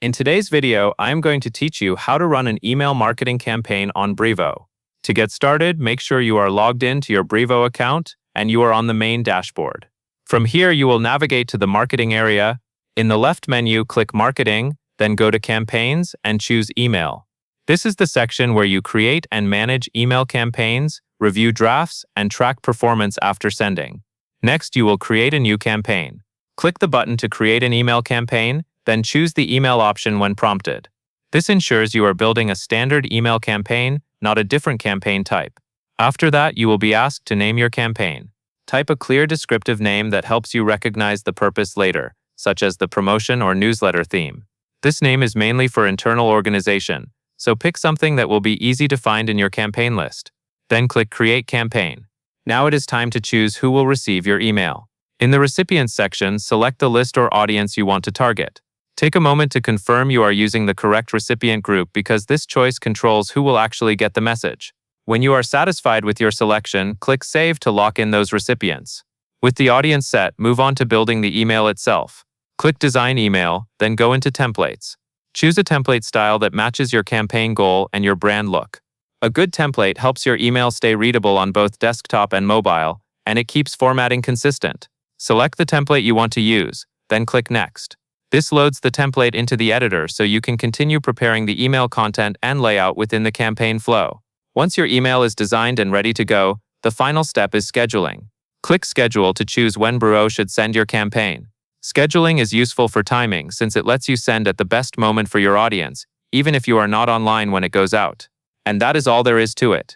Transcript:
In today's video, I am going to teach you how to run an email marketing campaign on Brevo. To get started, make sure you are logged in to your Brevo account and you are on the main dashboard. From here, you will navigate to the marketing area. In the left menu, click Marketing, then go to Campaigns and choose Email. This is the section where you create and manage email campaigns, review drafts, and track performance after sending. Next, you will create a new campaign. Click the button to create an email campaign, then choose the email option when prompted. This ensures you are building a standard email campaign, not a different campaign type. After that, you will be asked to name your campaign. Type a clear descriptive name that helps you recognize the purpose later, such as the promotion or newsletter theme. This name is mainly for internal organization, so pick something that will be easy to find in your campaign list. Then click Create Campaign. Now it is time to choose who will receive your email. In the Recipients section, select the list or audience you want to target. Take a moment to confirm you are using the correct recipient group because this choice controls who will actually get the message. When you are satisfied with your selection, click Save to lock in those recipients. With the audience set, move on to building the email itself. Click Design Email, then go into Templates. Choose a template style that matches your campaign goal and your brand look. A good template helps your email stay readable on both desktop and mobile, and it keeps formatting consistent. Select the template you want to use, then click Next. This loads the template into the editor so you can continue preparing the email content and layout within the campaign flow. Once your email is designed and ready to go, the final step is scheduling. Click Schedule to choose when Brevo should send your campaign. Scheduling is useful for timing since it lets you send at the best moment for your audience, even if you are not online when it goes out. And that is all there is to it.